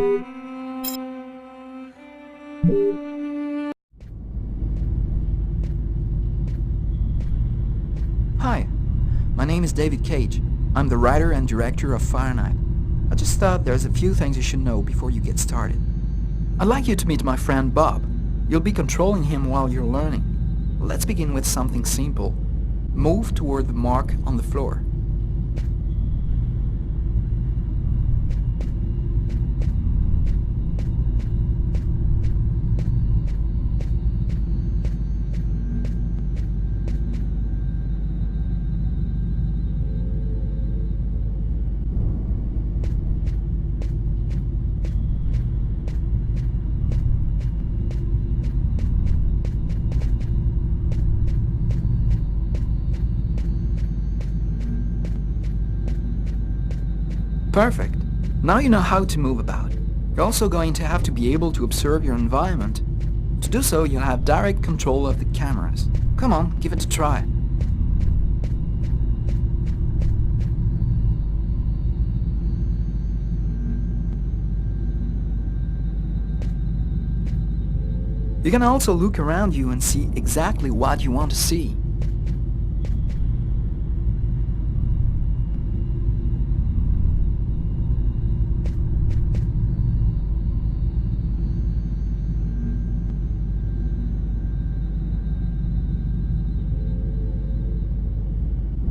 Hi, my name is David Cage. I'm the writer and director of Fahrenheit. I just thought there's a few things you should know before you get started. I'd like you to meet my friend Bob. You'll be controlling him while you're learning. Let's begin with something simple. Move toward the mark on the floor. Perfect. Now you know how to move about. You're also going to have to be able to observe your environment. To do so, you'll have direct control of the cameras. Come on, give it a try. You can also look around you and see exactly what you want to see.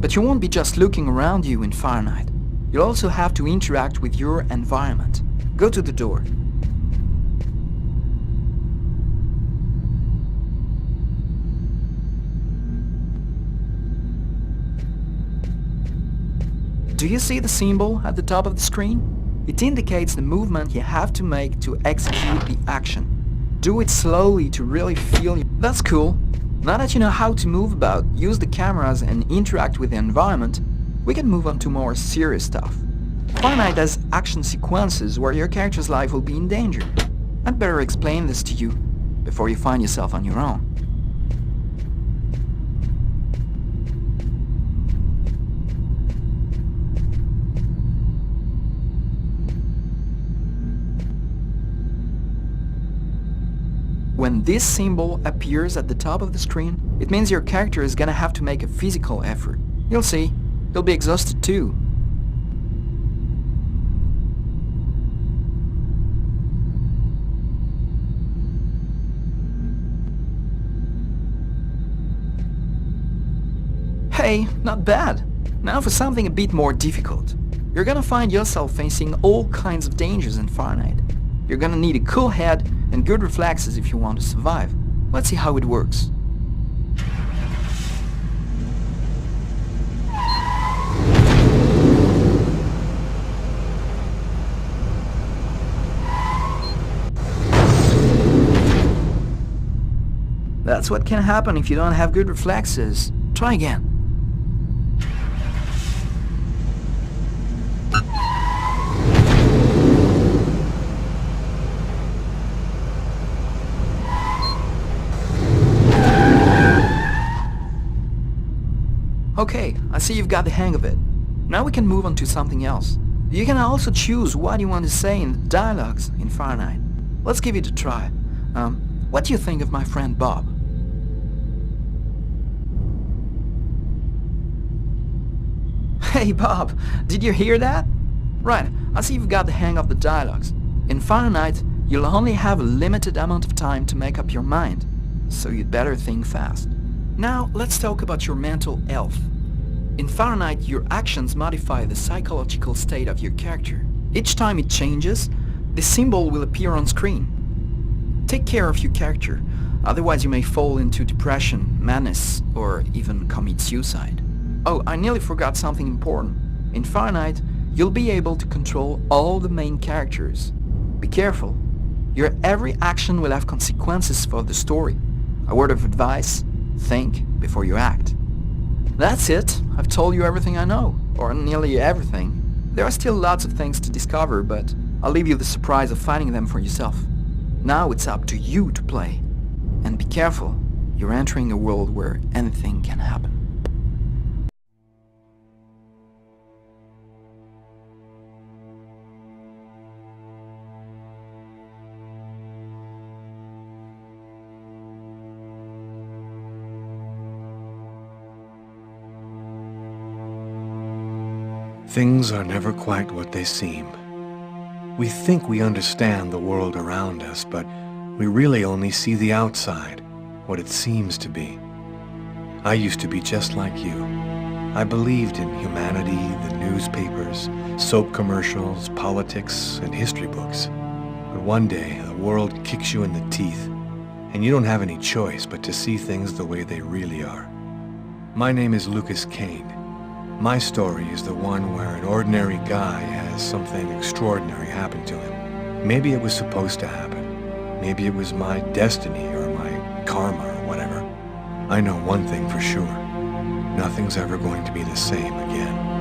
But you won't be just looking around you in Fahrenheit. You'll also have to interact with your environment. Go to the door. Do you see the symbol at the top of the screen? It indicates the movement you have to make to execute the action. Do it slowly to really feel it. That's cool. Now that you know how to move about, use the cameras and interact with the environment, we can move on to more serious stuff. Fahrenheit has action sequences where your character's life will be in danger. I'd better explain this to you before you find yourself on your own. When this symbol appears at the top of the screen, it means your character is gonna have to make a physical effort. You'll see, you'll be exhausted too. Hey, not bad. Now for something a bit more difficult. You're gonna find yourself facing all kinds of dangers in Fahrenheit. You're gonna need a cool head and good reflexes if you want to survive. Let's see how it works. That's what can happen if you don't have good reflexes. Try again. Okay, I see you've got the hang of it. Now we can move on to something else. You can also choose what you want to say in the dialogues in Fahrenheit. Let's give it a try. What do you think of my friend Bob? Hey Bob, did you hear that? Right, I see you've got the hang of the dialogues. In Fahrenheit, you'll only have a limited amount of time to make up your mind, so you'd better think fast. Now, let's talk about your mental health. In Fahrenheit, your actions modify the psychological state of your character. Each time it changes, the symbol will appear on screen. Take care of your character, otherwise you may fall into depression, madness, or even commit suicide. Oh, I nearly forgot something important. In Fahrenheit, you'll be able to control all the main characters. Be careful. Your every action will have consequences for the story. A word of advice: think before you act. That's it. I've told you everything I know, or nearly everything. There are still lots of things to discover, but I'll leave you the surprise of finding them for yourself. Now it's up to you to play. And be careful, you're entering a world where anything can happen. Things are never quite what they seem. We think we understand the world around us, but we really only see the outside, what it seems to be. I used to be just like you. I believed in humanity, the newspapers, soap commercials, politics, and history books. But one day, the world kicks you in the teeth, and you don't have any choice but to see things the way they really are. My name is Lucas Kane. My story is the one where an ordinary guy has something extraordinary happen to him. Maybe it was supposed to happen. Maybe it was my destiny or my karma or whatever. I know one thing for sure. Nothing's ever going to be the same again.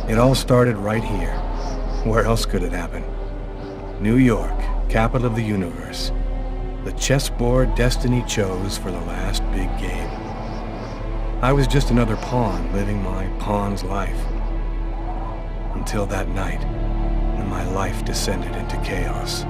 It all started right here. Where else could it happen? New York, capital of the universe. The chessboard destiny chose for the last big game. I was just another pawn living my pawn's life. Until that night, when my life descended into chaos.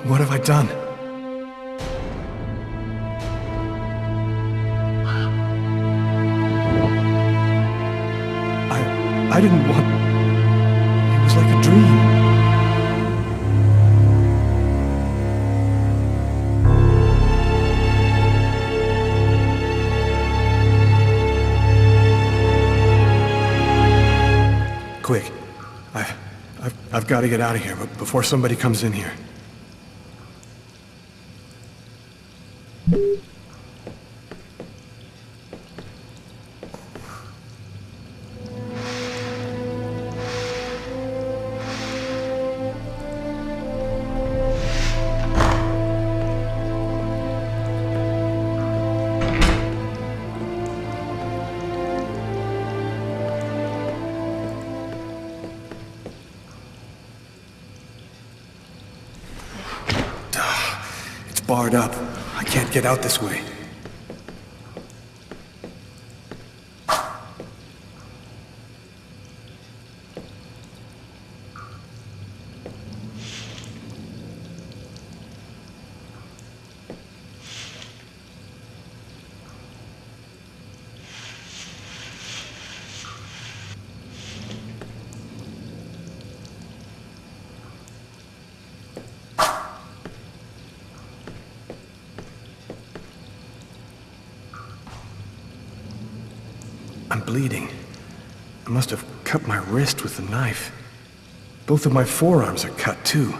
What have I done? I didn't want... It was like a dream. Quick. I've got to get out of here, but before somebody comes in here. barred up. I can't get out this way. I'm bleeding. I must have cut my wrist with the knife. Both of my forearms are cut, too.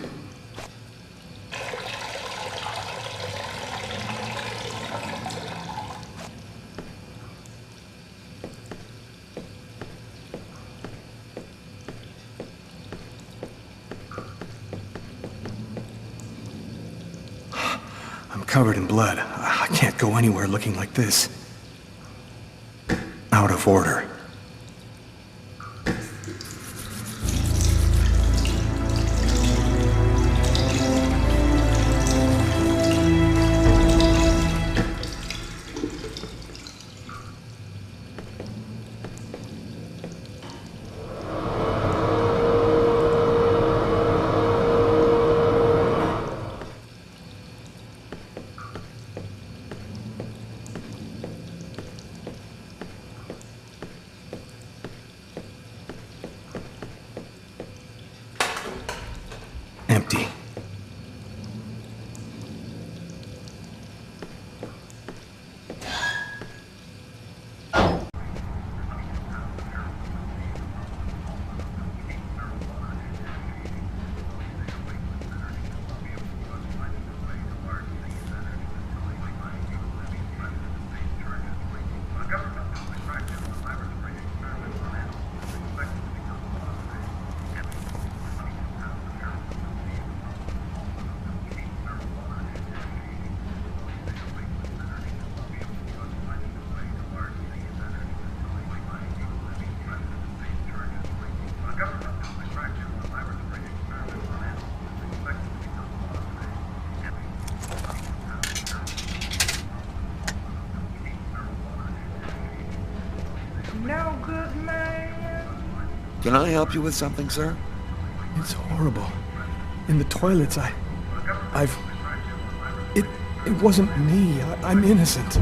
I'm covered in blood. I can't go anywhere looking like this. Out of order. Empty. No good man. Can I help you with something, sir? It's horrible. In the toilets, It wasn't me. I'm innocent.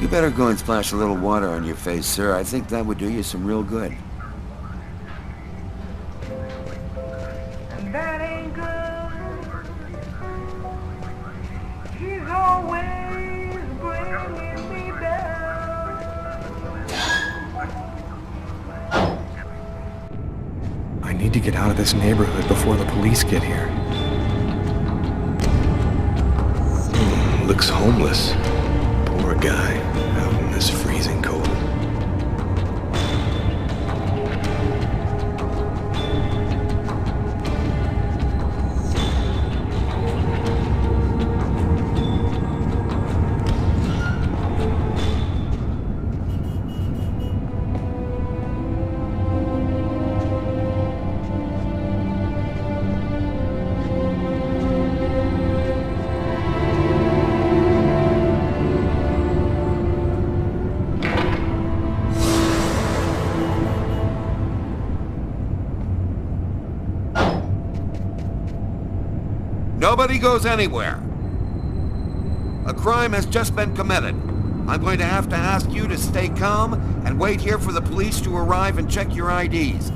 You better go and splash a little water on your face, sir. I think that would do you some real good. That ain't good. She's always bringing me down. I need to get out of this neighborhood before the police get here. Looks homeless. Poor guy, out in this freezing cold. Nobody goes anywhere. A crime has just been committed. I'm going to have to ask you to stay calm and wait here for the police to arrive and check your IDs.